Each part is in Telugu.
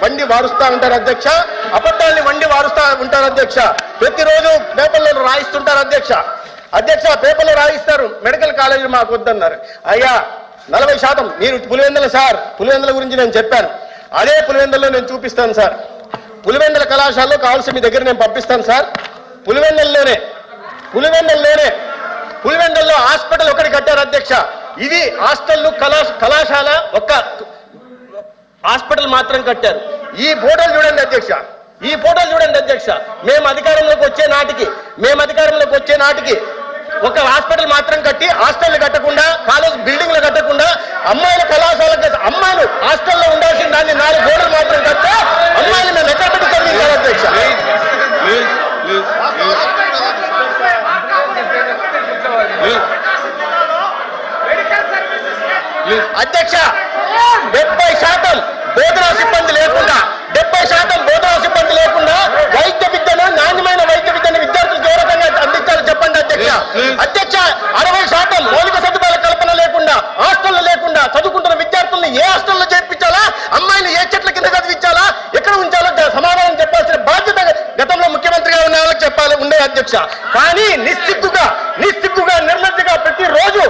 వండి వారుస్తా ఉంటారు అధ్యక్ష, అబద్ధాన్ని వండి వారుస్తా ఉంటారు అధ్యక్ష. ప్రతిరోజు పేపర్లలో రాయిస్తుంటారు అధ్యక్ష. పేపర్లో రాయిస్తారు, మెడికల్ కాలేజీలు మాకు వద్దన్నారు. అయ్యా 40% మీరు పులివెందుల సార్, పులివెందుల గురించి నేను చెప్పాను, అదే పులివెందుల్లో నేను చూపిస్తాను సార్. పులివెందుల కళాశాలలో కావాల్సి మీ దగ్గర నేను పంపిస్తాను సార్. పులివెందుల్లో హాస్పిటల్ ఒకటి కట్టారు అధ్యక్ష. ఇది హాస్టల్ కళాశాల ఒక్క హాస్పిటల్ మాత్రం కట్టారు. ఈ ఫోటోలు చూడండి అధ్యక్ష, మేము అధికారంలోకి వచ్చే నాటికి ఒక హాస్పిటల్ మాత్రం కట్టి, హాస్టల్ కట్టకుండా, కాలేజ్ బిల్డింగ్లు కట్టకుండా, అమ్మాయిల కళాశాల అమ్మాయిలు హాస్టల్లో ఉండాల్సిన దాన్ని 4 గోడలు మాత్రం కట్టే అమ్మాయిలు మేము ఎక్కడ పెట్టుకోవాలి అధ్యక్ష. అధ్యక్ష 70% బోధనా సిబ్బంది లేకుండా, 70% బోధనా సిబ్బంది లేకుండా వైద్య విద్యను, నాణ్యమైన వైద్య విద్యను విద్యార్థులకు ఏ రకంగా అందించాలో చెప్పండి అధ్యక్ష. 60% మౌలిక సదుపాయాల కల్పన లేకుండా, హాస్టల్లో లేకుండా చదువుకుంటున్న విద్యార్థులను ఏ హాస్టల్లో చేర్పించాలా, అమ్మాయిలు ఏ చెట్ల కింద చదివించాలా, ఎక్కడ ఉంచాలో సమాధానం చెప్పాల్సిన బాధ్యత గతంలో ముఖ్యమంత్రిగా ఉన్న వాళ్ళకి చెప్పాలి ఉండే అధ్యక్ష. కానీ నిస్సిగ్గుగా నిర్లజ్జగా ప్రతిరోజు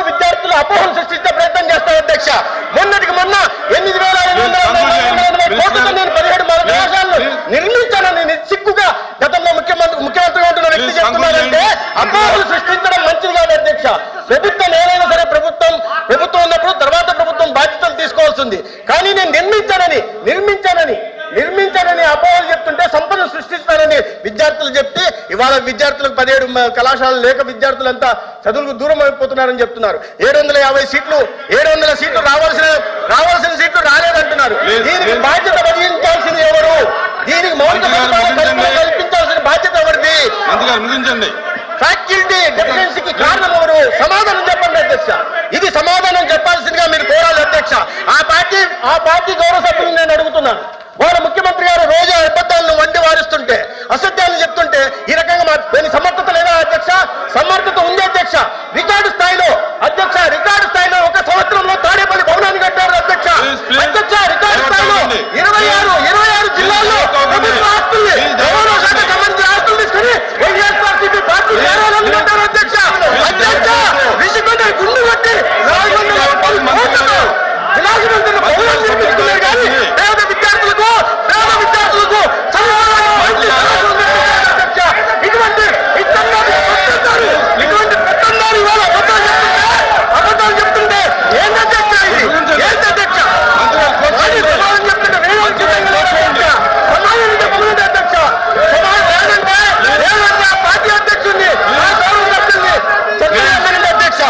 విద్యార్థులు అపోహలు సృష్టించే ప్రయత్నం చేస్తారు అధ్యక్ష. మొన్నటికి మొన్న 8,880 కోట్లతో నేను 17 కళాశాలను నిర్మించానని నిస్సిగ్గుగా గతంలో ముఖ్యమంత్రిగా ఉంటున్న వ్యక్తి చెప్తున్నారంటే అపోహలు సృష్టించడం మంచిది కాదు అధ్యక్ష. ప్రభుత్వం ఏదైనా సరే ప్రభుత్వం ఉన్నప్పుడు తర్వాత ప్రభుత్వం బాధ్యతలు తీసుకోవాల్సింది. కానీ నేను నిర్మించానని అపోహలు చెప్తుంటే సంపద సృష్టిస్తానని విద్యార్థులు చెప్తే ఇవాళ విద్యార్థులకు 17 కళాశాలలు లేక విద్యార్థులంతా చదువులకు దూరం అయిపోతున్నారని చెప్తున్నారు. 750 సీట్లు రావాల్సిన సీట్లు రాలేదంటున్నారు. దీనికి బాధ్యత వహించాల్సింది ఎవరు? దీనికి మౌలిక కల్పించాల్సిన బాధ్యత ఎవరిది? ఫ్యాకల్టీ డెఫిషియన్సీకి కారణం ఎవరు? సమాధానం చెప్పండి అధ్యక్ష. ఇది సమాధానం చెప్పాల్సిందిగా మీరు కోరాలి అధ్యక్ష. ఆ పార్టీ గౌరవ సభ్యులు నేను అడుగుతున్నాను. వాళ్ళ ముఖ్యమంత్రి గారు రోజు అబద్ధాలను వండి వారిస్తుంటే, అసత్యాలను చెప్తుంటే ఈ రకంగా సమర్థత లేదా అధ్యక్ష? సమర్థత ఉంది అధ్యక్ష. రికార్డు స్థాయిలో ఒక సంవత్సరంలో తాడేపల్లి భవనాన్ని కట్టారు అధ్యక్ష. రికార్డు స్థాయిలో 26 జిల్లాల్లో ప్రభుత్వ ఆస్తుల్ని, రవాణా శాఖ సంబంధించిన ఆస్తులు తీసుకుని వైఎస్ఆర్సీపీ పార్టీ నేరాలను కట్టారు అధ్యక్ష. విసిగొండ గుండు కట్టి 450 కోట్లతో విలాసవంతుల భవనాన్ని నిర్మిస్తున్నారు. కానీ పేద విద్యార్థులకు ఇటువంటి అబద్ధాలు చెప్తుంటే ఏంటధ్యక్ష? పార్టీ అధ్యక్షుడిని అధ్యక్ష.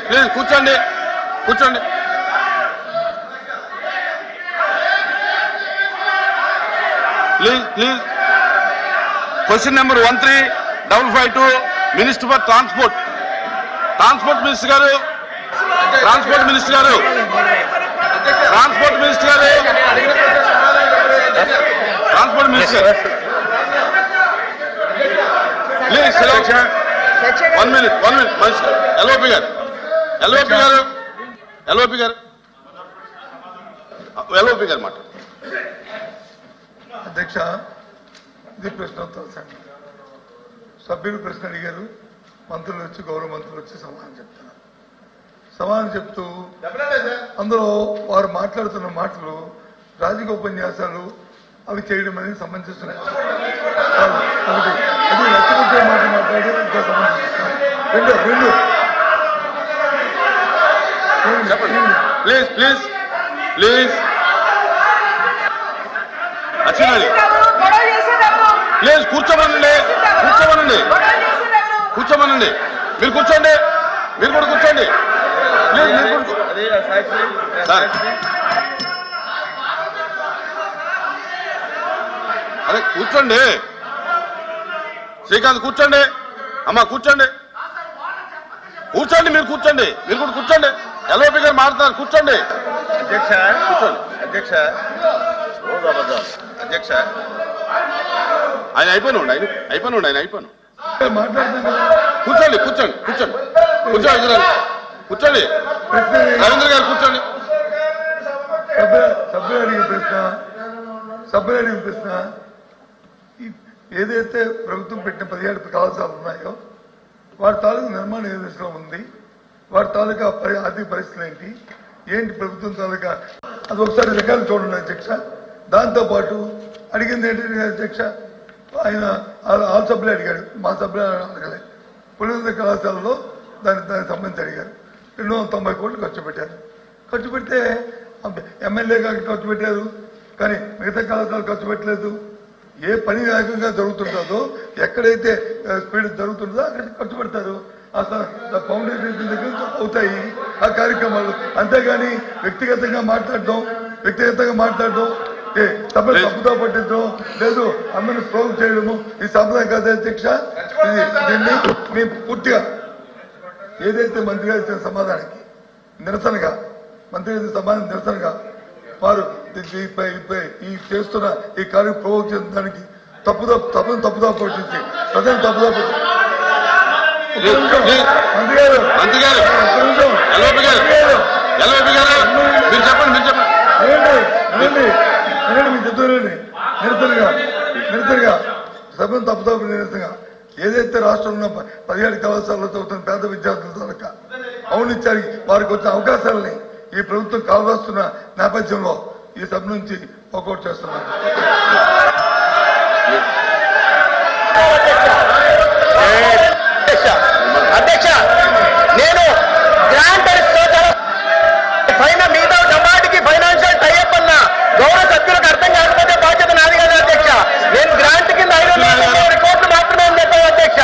ప్లీజ్ కూర్చోండి. Please question number 1355 minister for transport minister గారు ప్లీజ్ 1 minute ఎల్ఓపి గారు మాట. అధ్యక్ష, ఇది ప్రశ్నోత్తర సంఘం. సభ్యులు ప్రశ్న అడిగారు, మంత్రులు వచ్చి గౌరవ మంత్రులు వచ్చి సమాధానం చెప్తూ అందులో వారు మాట్లాడుతున్న మాటలు రాజకీయ ఉపన్యాసాలు అవి చేయడం అనేది సమంజసం. అది నచ్చకొచ్చే మాట మాట్లాడి ఇంకా సమంజసం. రెండు ప్లీజ్ కూర్చోమనండి. మీరు కూర్చోండి. మీరు కూడా కూర్చోండి. అరే కూర్చోండి. శ్రీకాంత్ కూర్చోండి. అమ్మా కూర్చోండి. మీరు కూర్చోండి. మీరు కూడా కూర్చోండి. ఎల్ఓపి గారు మాట్లాడతారు. కూర్చోండి. అధ్యక్ష ఆయన అయిపోయినండి. కూర్చోండి. కూర్చోండి కూర్చోండి ప్రశ్న రవీంద్ర గారు కూర్చోండి. సభ్యులు అడిగిన ప్రశ్న ఏదైతే ప్రభుత్వం పెట్టిన 17 కళాశాలలు ఉన్నాయో వారి తాలూకు నిర్మాణం ఏ దశలో ఉంది, వారి తాలూకా ఆర్థిక పరిస్థితులు ఏంటి ప్రభుత్వం తాలూకా అది ఒకసారి రికార్డు చూడండి అధ్యక్ష. దాంతోపాటు అడిగింది ఏంటంటే అధ్యక్ష, ఆయన ఆల్ సభ్యులు అడిగాడు, మా సభ్యులు అడగలే. పులివెందుల కళాశాలలో దానికి సంబంధించి అడిగారు. 290 కోట్లు ఖర్చు పెట్టారు. ఖర్చు పెడితే ఎమ్మెల్యేగా ఖర్చు పెట్టారు, కానీ మిగతా కళాశాలలు ఖర్చు పెట్టలేదు. ఏ పని వేగంగా జరుగుతుంటుందో, ఎక్కడైతే స్పీడ్ జరుగుతుందో అక్కడ ఖర్చు పెడతారు. అసలు ఫౌండేషన్ దగ్గర అవుతాయి ఆ కార్యక్రమాలు. అంతేగాని వ్యక్తిగతంగా మాట్లాడడం సభను తప్పుదో పట్టించడం లేదు, అమ్మని ప్రోగ్ చేయడము ఈ సంప్రదాయం కాదు అధ్యక్ష. దీన్ని మేము పూర్తిగా ఏదైతే మంత్రి గారు ఇచ్చిన సమాధానానికి నిరసనగా వారు ఈ చేస్తున్న ఈ కార్యం ప్రోగ్ చేసిన దానికి తప్పుదో పట్టించి ప్రజలు తప్పుదో పట్టించి మంత్రి గారు నిరసనగా సభను తప్పుదో నిరసనగా ఏదైతే రాష్ట్రంలో 17 కళాశాలలో చదువుతున్న పేద విద్యార్థుల తాలూకా అవునిచ్చారు వారికి వచ్చిన అవకాశాలని ఈ ప్రభుత్వం కావాల్సిన నేపథ్యంలో ఈ సభ నుంచి వాకౌట్ చేస్తున్నారు. అధ్యక్ష, నేను గ్రాంట్ మిగతా జమాటికి ఫైనాన్షియల్ టైఅప్ అన్న గౌరవ సభ్యులకు అర్థం కాకపోతే బాధ్యత నాది కదా అధ్యక్ష. నేను గ్రాంట్ కింద 530 కోట్లు మాత్రమే అని చెప్పాను అధ్యక్ష.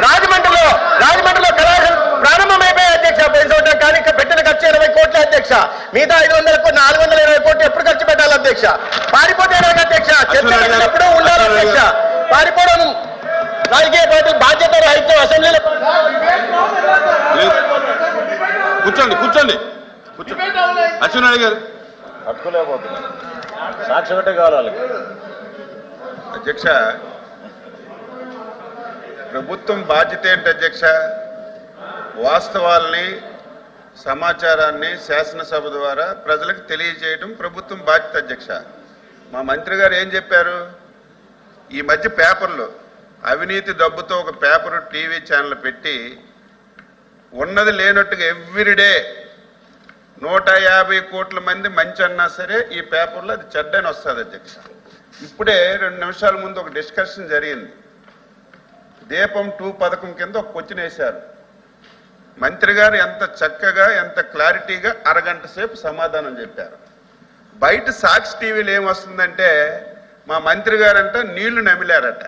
రాజమండ్రిలో కళాశాల ప్రారంభమైపోయాయి అధ్యక్ష. 10 సంవత్సరాలు కానీ పెట్టిన ఖర్చు 20 కోట్లు అధ్యక్ష. మిగతా 420 కోట్లు ఎప్పుడు ఖర్చు పెట్టాలి అధ్యక్ష? పారిపోతే అధ్యక్ష, చర్చ పెట్టినప్పుడు ఉండాలి అధ్యక్ష. పారిపోవడం రాజకీయ పార్టీ బాధ్యత రహితం. అసెంబ్లీలో కూర్చోండి అచ్చెన్నాయుడు గారు పట్టుకోలేకపోతున్నారు. సాక్షి ఒకటే కావాలి. అధ్యక్ష, ప్రభుత్వం బాధ్యత ఏంటి అధ్యక్ష? వాస్తవాల్ని సమాచారాన్ని శాసనసభ ద్వారా ప్రజలకు తెలియజేయడం ప్రభుత్వం బాధ్యత అధ్యక్ష. మా మంత్రి గారు ఏం చెప్పారు? ఈ మధ్య పేపర్లో అవినీతి డబ్బుతో ఒక పేపరు టీవీ ఛానల్ పెట్టి ఉన్నది లేనట్టుగా ఎవ్రీడే 150 కోట్ల మంది మంచి అన్నా సరే ఈ పేపర్లో అది చెడ్డని వస్తుంది అధ్యక్ష. ఇప్పుడే 2 నిమిషాల ముందు ఒక డిస్కషన్ జరిగింది. దీపం 2 పథకం కింద ఒక క్వశ్చన్ వేశారు. మంత్రి గారు ఎంత చక్కగా ఎంత క్లారిటీగా అరగంట సేపు సమాధానం చెప్పారు. బయట సాక్షి టీవీలో ఏమొస్తుందంటే మా మంత్రి గారంట నీళ్లు నమిలారట.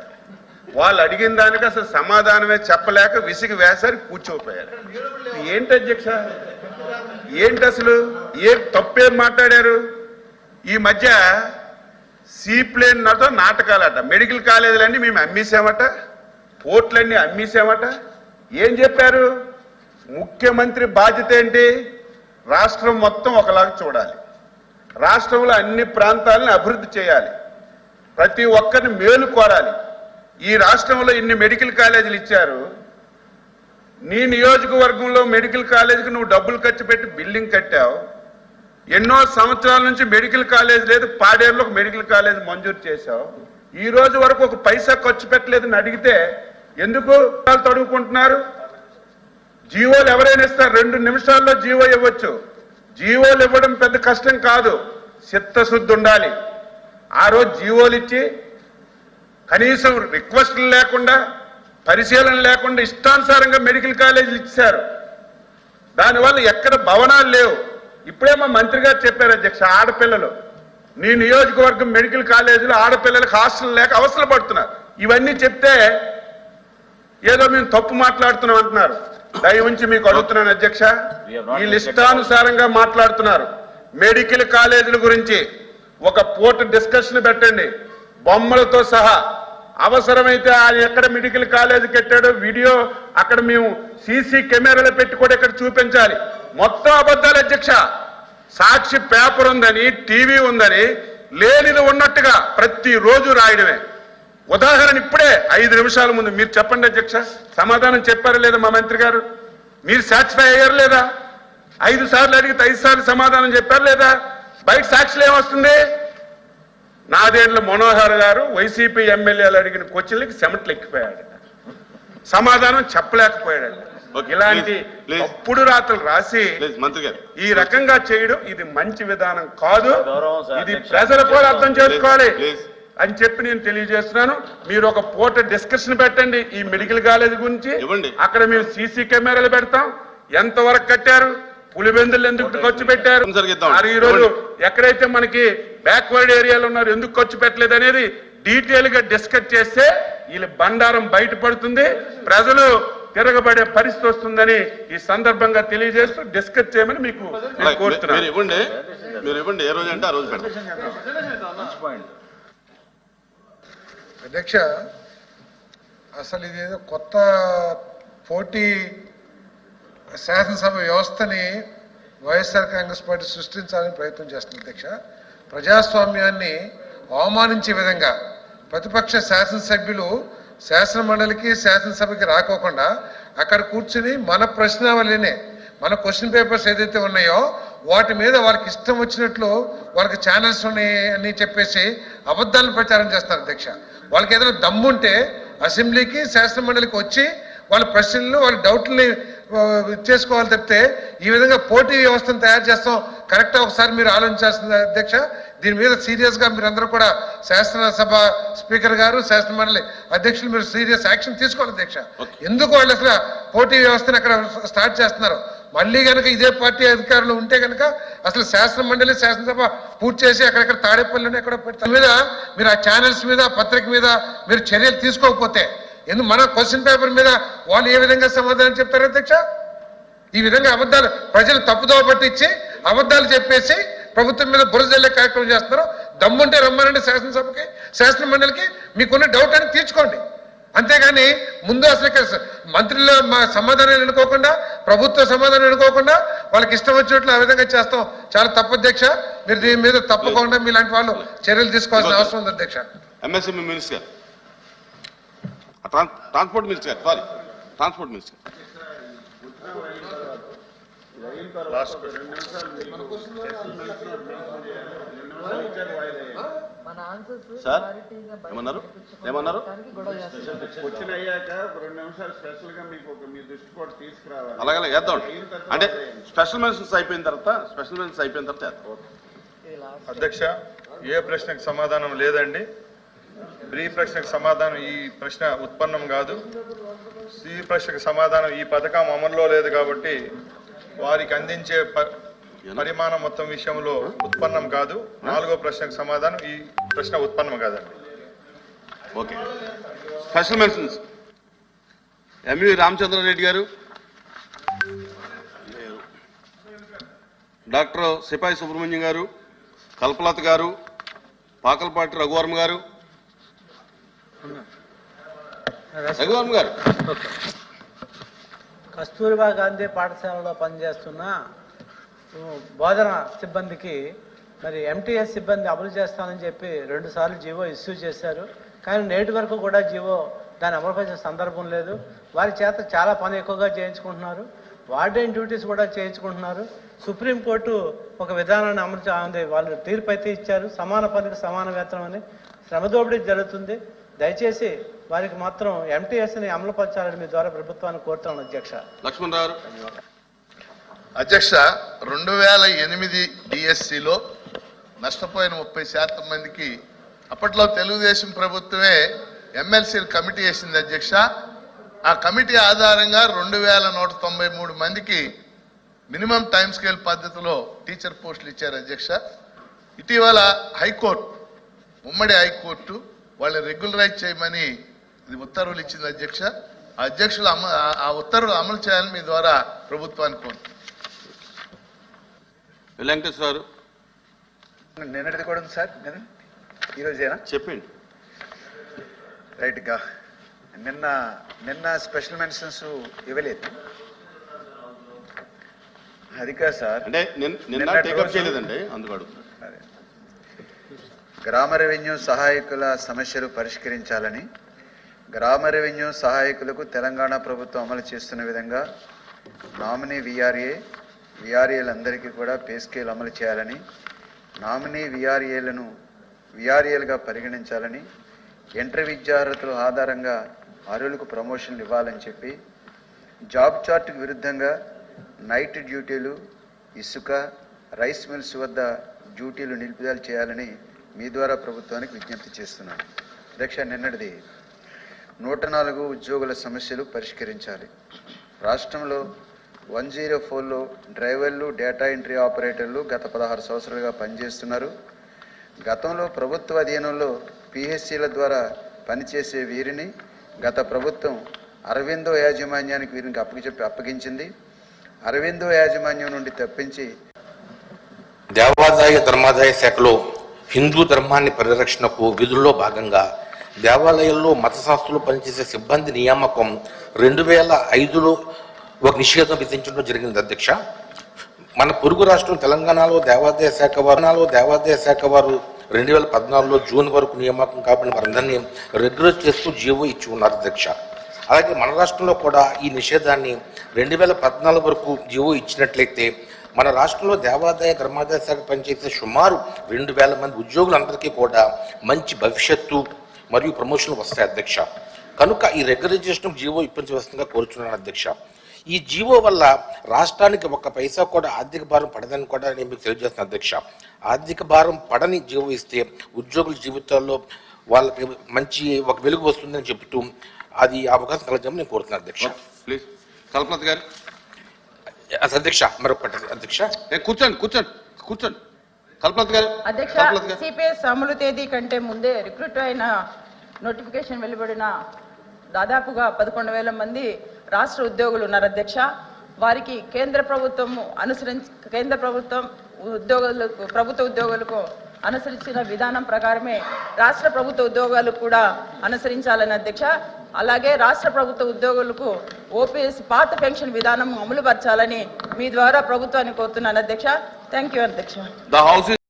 వాళ్ళు అడిగిన దానికి అసలు సమాధానమే చెప్పలేక విసిగి వేసారి కూర్చోపోయారు. ఏంటి అధ్యక్ష, ఏంటి అసలు తప్పేం మాట్లాడారు? ఈ మధ్య సీప్లేన్ నాటకాలట, మెడికల్ కాలేజీలన్నీ మేము అమ్మేసామట, పోర్ట్లన్నీ అమ్మేసామట. ఏం చెప్పారు? ముఖ్యమంత్రి బాధ్యత ఏంటి? రాష్ట్రం మొత్తం ఒకలాగా చూడాలి, రాష్ట్రంలో అన్ని ప్రాంతాలను అభివృద్ధి చేయాలి, ప్రతి ఒక్కరిని మేలు కోరాలి. ఈ రాష్ట్రంలో ఇన్ని మెడికల్ కాలేజీలు ఇచ్చారు. నీ నియోజకవర్గంలో మెడికల్ కాలేజీకి నువ్వు డబ్బులు ఖర్చు పెట్టి బిల్డింగ్ కట్టావు. ఎన్నో సంవత్సరాల నుంచి మెడికల్ కాలేజ్ లేదు, పాడేరులో ఒక మెడికల్ కాలేజ్ మంజూరు చేశావు. ఈ రోజు వరకు ఒక పైసా ఖర్చు పెట్టలేదని అడిగితే ఎందుకు తడుగుకుంటున్నారు? జీవోలు ఎవరైనా ఇస్తారు, 2 నిమిషాల్లో జీవో ఇవ్వచ్చు. జీవోలు ఇవ్వడం పెద్ద కష్టం కాదు, చిత్తశుద్ధి ఉండాలి. ఆ రోజు జీవోలు ఇచ్చి కనీసం రిక్వెస్ట్లు లేకుండా పరిశీలన లేకుండా ఇష్టానుసారంగా మెడికల్ కాలేజీలు ఇచ్చారు. దానివల్ల ఎక్కడ భవనాలు లేవు. ఇప్పుడే మా మంత్రి గారు చెప్పారు అధ్యక్ష, ఆడపిల్లలు నీ నియోజకవర్గం మెడికల్ కాలేజీలో ఆడపిల్లలకు హాస్టల్ లేక అవసరం పడుతున్నారు. ఇవన్నీ చెప్తే ఏదో మేము తప్పు మాట్లాడుతున్నాం అంటున్నారు. దయ ఉంచి మీకు అడుగుతున్నాను అధ్యక్ష, ఈ లిస్టానుసారంగా మాట్లాడుతున్నారు. మెడికల్ కాలేజీల గురించి ఒక పూట డిస్కషన్ పెట్టండి, బొమ్మలతో సహా. అవసరమైతే ఆయన ఎక్కడ మెడికల్ కాలేజీ కట్టాడో వీడియో అక్కడ మేము సీసీ కెమెరాలు పెట్టి కూడా ఇక్కడ చూపించాలి. మొత్తం అబద్ధాలు అధ్యక్ష. సాక్షి పేపర్ ఉందని, టీవీ ఉందని లేనిది ఉన్నట్టుగా ప్రతిరోజు రాయడమే. ఉదాహరణ ఇప్పుడే 5 నిమిషాల ముందు మీరు చెప్పండి అధ్యక్ష, సమాధానం చెప్పారా లేదా మా మంత్రి గారు? మీరు సాటిస్ఫై అయ్యారు లేదా? 5 సార్లు అడిగితే 5 సార్లు సమాధానం చెప్పారు లేదా? బయట సాక్షులు ఏమొస్తుంది? నాదేండ్ల మనోహర్ గారు వైసీపీ ఎమ్మెల్యేలు అడిగిన క్వశ్చన్లకి చెమటలు ఎక్కిపోయాడు, సమాధానం చెప్పలేకపోయాడు. ఇలాంటి తప్పుడు రాతలు రాసి మంత్రి గారు ఈ రకంగా చేయడం ఇది మంచి విధానం కాదు. గౌరవం సార్, ఇది అధ్యక్ష. ప్రజలు కూడా అర్థం చేసుకోవాలి ప్లీజ్. అని చెప్పి నేను తెలియజేస్తున్నాను. మీరు ఒక పూట డిస్కషన్ పెట్టండి ఈ మెడికల్ కాలేజ్ గురించి. ఇవ్వండి. అక్కడ మేము సీసీ కెమెరాలు పెడతాం. ఎంతవరకు కట్టారు, పులివెందులు ఎందుకు ఖర్చు పెట్టారు, జరిగిద్దాం. మరి ఈ రోజు ఎక్కడైతే మనకి బ్యాక్వర్డ్ ఏరియాలో ఉన్నారు ఎందుకు ఖర్చు పెట్టలేదు అనేది డీటెయిల్ గా డిస్కస్ చేస్తే వీళ్ళ బండారం బయటపడుతుంది, ప్రజలు తిరగబడే పరిస్థితి వస్తుందని ఈ సందర్భంగా తెలియజేస్తూ డిస్కస్ చేయమని మీకు నేను కోరుతున్నాను. మీరు ఇవ్వండి ఏ రోజు అంటే ఆ రోజు పెడతాం. అధ్యక్ష, అసలు ఇదేదో కొత్త పోటీ శాసనసభ వ్యవస్థని వైఎస్ఆర్ కాంగ్రెస్ పార్టీ సృష్టించాలని ప్రయత్నం చేస్తుంది. అధ్యక్ష, ప్రజాస్వామ్యాన్ని అవమానించే విధంగా ప్రతిపక్ష శాసనసభ్యులు శాసన మండలికి శాసనసభకి రాకోకుండా అక్కడ కూర్చుని మన ప్రశ్నావళినే మన క్వశ్చన్ పేపర్స్ ఏదైతే ఉన్నాయో వాటి మీద వాళ్ళకి ఇష్టం వచ్చినట్లు వాళ్ళకి ఛానల్స్ ఉన్నాయి అని చెప్పేసి అబద్ధాలను ప్రచారం చేస్తారు. అధ్యక్ష, వాళ్ళకి ఏదైనా దమ్ముంటే అసెంబ్లీకి శాసన మండలికి వచ్చి వాళ్ళ ప్రశ్నలు వాళ్ళ డౌట్లని చేసుకోవాలి తప్పితే ఈ విధంగా పోటీ వ్యవస్థను తయారు చేస్తాం కరెక్టా ఒకసారి మీరు ఆలోచించాల్సింది. అధ్యక్ష, దీని మీద సీరియస్గా మీరందరూ కూడా శాసనసభ స్పీకర్ గారు శాసన మండలి అధ్యక్షులు మీరు సీరియస్ యాక్షన్ తీసుకోవాలి. అధ్యక్ష, ఎందుకు వాళ్ళు అసలు పోటీ వ్యవస్థను అక్కడ స్టార్ట్ చేస్తున్నారు? మళ్ళీ కనుక ఇదే పార్టీ అధికారులు ఉంటే కనుక అసలు శాసన మండలి శాసనసభ పూర్తి చేసి అక్కడెక్కడ తాడేపల్లిని ఎక్కడ పెడతారు మీద మీరు ఆ ఛానల్స్ మీద పత్రిక మీద మీరు చర్యలు తీసుకోకపోతే మన క్వశ్చన్ పేపర్ మీద వాళ్ళు ఏ విధంగా సమాధానం చెప్తారు? అధ్యక్ష, ఈ విధంగా అబద్ధాలు ప్రజలు తప్పుదోవ పట్టించి అబద్ధాలు చెప్పేసి ప్రభుత్వం మీద బురదల్లే కార్యక్రమం చేస్తున్నారు. దమ్ముంటే రమ్మనండి శాసనసభకి శాసన మండలికి, మీకున్న డౌట్ అని తీర్చుకోండి. అంతేగాని ముందు అసలు మంత్రుల సమాధానాలు ఎన్నుకోకుండా ప్రభుత్వ సమాధానం ఎన్నుకోకుండా వాళ్ళకి ఇష్టం వచ్చినట్లు ఆ విధంగా చేస్తాం చాలా తప్పు. అధ్యక్ష, మీరు దీని మీద తప్పకుండా మీలాంటి వాళ్ళు చర్యలు తీసుకోవాల్సిన అవసరం ఉంది. అధ్యక్ష, MSME minister transport minister sorry transport minister sir ఏమన్నారు క్వశ్చన్ అయ్యాక 2 నిమిషాలు స్పెషల్ గా మీకు మీ దృష్టి కూడా తీసుకురావాలి. అలాగే వేద్దాం. అంటే స్పెషల్ మెన్షన్స్ అయిపోయిన తర్వాత వేద్దాం. అధ్యక్ష, ఏ ప్రశ్నకు సమాధానం లేదండి. బ్రీఫ్ ప్రశ్నకు సమాధానం ఈ ప్రశ్న ఉత్పన్నం కాదు. ఈ ప్రశ్నకు సమాధానం ఈ పథకం అమల్లో లేదు కాబట్టి వారికి అందించే పరిమాణం మొత్తం విషయంలో ఉత్పన్నం కాదు. 4వ ప్రశ్నకు సమాధానం ఈ ప్రశ్న ఉత్పన్నం కాదండి. Okay. Special mentions MV Ramachandra Reddy గారు, డాక్టర్ సిపాయి సుబ్రహ్మణ్యం గారు, కల్పలత గారు, పాకలపాటి రఘువర్మ గారు. రఘువర్మ గారు, కస్తూరిబా గాంధీ పాఠశాలలో పనిచేస్తున్న బోధన సిబ్బందికి మరి ఎంటీఎస్ సిబ్బంది అమలు చేస్తానని చెప్పి 2 సార్లు జీవో ఇష్యూ చేశారు. కానీ నేటి వరకు కూడా జీవో దాన్ని అమలుపరిచిన సందర్భం లేదు. వారి చేత చాలా పని ఎక్కువగా చేయించుకుంటున్నారు. వార్డెన్ డ్యూటీస్ కూడా చేయించుకుంటున్నారు. సుప్రీంకోర్టు ఒక విధానాన్ని అమలు వాళ్ళు తీర్పు అయితే ఇచ్చారు. సమాన పనికి సమాన వేతనం అని. శ్రమ దోపిడీ జరుగుతుంది. దయచేసి వారికి మాత్రం ఎంటీఎస్ని అమలుపరచాలని మీ ద్వారా ప్రభుత్వాన్ని కోరుతాను. అధ్యక్ష, లక్ష్మణ్ రావు. అధ్యక్ష, 2008 డిఎస్సిలో నష్టపోయిన 30% మందికి అప్పట్లో తెలుగుదేశం ప్రభుత్వమే ఎమ్మెల్సీ కమిటీ వేసింది. అధ్యక్ష, ఆ కమిటీ ఆధారంగా 2193 మందికి మినిమం టైం స్కేల్ పద్ధతిలో టీచర్ పోస్టులు ఇచ్చారు. అధ్యక్ష, ఇటీవల హైకోర్టు, ఉమ్మడి హైకోర్టు వాళ్ళని రెగ్యులరైజ్ చేయమని ఇది ఉత్తర్వులు ఇచ్చింది. అధ్యక్ష, ఆ ఉత్తర్వులు అమలు చేయాలని మీ ద్వారా ప్రభుత్వానికి కోరుతున్నాను. వెంకటేశ్వర గారు. నిన్నటిది కూడా ఉంది సార్, ఈరోజేనా చెప్పండి. రైట్గా నిన్న స్పెషల్ మెన్షన్స్ ఇవ్వలేదు. అది కాదు సార్, అంటే నిన్న టేకప్ చేయలేదండి, అందుకు అడుగుతున్నాను. గ్రామ రెవెన్యూ సహాయకుల సమస్యలు పరిష్కరించాలని గ్రామ రెవెన్యూ సహాయకులకు తెలంగాణ ప్రభుత్వం అమలు చేస్తున్న విధంగా నామినీ విఆర్ఏలందరికీ కూడా పే స్కేల్ అమలు చేయాలని, నామినీ విఆర్ఏలను విఆర్ఏలుగా పరిగణించాలని, ఇంటర్ విద్యార్హతల ఆధారంగా అర్హులకు ప్రమోషన్లు ఇవ్వాలని చెప్పి, జాబ్ చార్ట్కు విరుద్ధంగా నైట్ డ్యూటీలు, ఇసుక, రైస్ మిల్స్ వద్ద డ్యూటీలు నిలుపుదల చేయాలని మీ ద్వారా ప్రభుత్వానికి విజ్ఞప్తి చేస్తున్నాను. అధ్యక్ష, నిన్నటిది 104 ఉద్యోగుల సమస్యలు పరిష్కరించాలి. రాష్ట్రంలో 104లో డ్రైవర్లు, డేటా ఎంట్రీ ఆపరేటర్లు గత 16 సంవత్సరాలుగా పనిచేస్తున్నారు. గతంలో ప్రభుత్వ అధీనంలో పిహెచ్సిల ద్వారా పనిచేసే వీరిని గత ప్రభుత్వం అరవిందో యాజమాన్యానికి వీరికి అప్పగించింది. అరవిందో యాజమాన్యం నుండి తప్పించి దేవాదాయ ధర్మాదాయ శాఖలో హిందూ ధర్మాన్ని పరిరక్షణకు విధుల్లో భాగంగా దేవాలయాల్లో మత సంస్థలు పనిచేసే సిబ్బంది నియామకం 2005లో ఒక నిషేధం విధించడం జరిగింది. అధ్యక్ష, మన పొరుగు రాష్ట్రం తెలంగాణలో దేవాదాయ శాఖ వారు 2014లో జూన్ వరకు నియామకం కాబట్టి వారందరినీ రెగ్యులర్ చేస్తూ జీవో ఇచ్చి ఉన్నారు. అధ్యక్ష, అలాగే మన రాష్ట్రంలో కూడా ఈ నిషేధాన్ని 2014 వరకు జీవో ఇచ్చినట్లయితే మన రాష్ట్రంలో దేవాదాయ ధర్మాదాయ శాఖ పనిచేసే సుమారు 2000 మంది ఉద్యోగులందరికీ కూడా మంచి భవిష్యత్తు మరియు ప్రమోషన్లు వస్తాయి. అధ్యక్ష, కనుక ఈ రెగ్యులరైజేషన్ జీవో ఇప్పించవలసిందిగా కోరుచున్నాను. అధ్యక్ష, ఈ జీవో వల్ల రాష్ట్రానికి 1 పైసా కూడా ఆర్థిక భారం పడదని కూడా నేను మీకు తెలియజేస్తున్నాను. అధ్యక్ష, ఆర్థిక భారం పడని జీవో ఇస్తే ఉద్యోగుల జీవితాల్లో వాళ్ళకి మంచి ఒక వెలుగు వస్తుందని చెబుతూ అది అవకాశం కలగజేయమని నేను కోరుతున్నాను. అధ్యక్ష, ప్లీజ్. కల్పలత గారు. అధ్యక్ష, మరొకటి అధ్యక్ష. కూర్చోండి. కల్పలత గారు. అధ్యక్ష, సిపిఎస్ అమలు తేదీ కంటే ముందే రిక్రూట్ అయిన నోటిఫికేషన్ వెలువడిన దాదాపుగా 11,000 మంది రాష్ట్ర ఉద్యోగులు ఉన్నారు. అధ్యక్ష, వారికి కేంద్ర ప్రభుత్వం ప్రభుత్వ ఉద్యోగులకు అనుసరించిన విధానం ప్రకారమే రాష్ట్ర ప్రభుత్వ ఉద్యోగాలు కూడా అనుసరించాలని అధ్యక్ష. అలాగే రాష్ట్ర ప్రభుత్వ ఉద్యోగులకు ఓపీఎస్ పాత పెన్షన్ విధానం అమలుపరచాలని మీ ద్వారా ప్రభుత్వాన్ని కోరుతున్నాను. అధ్యక్ష, థ్యాంక్ యూ. అధ్యక్ష.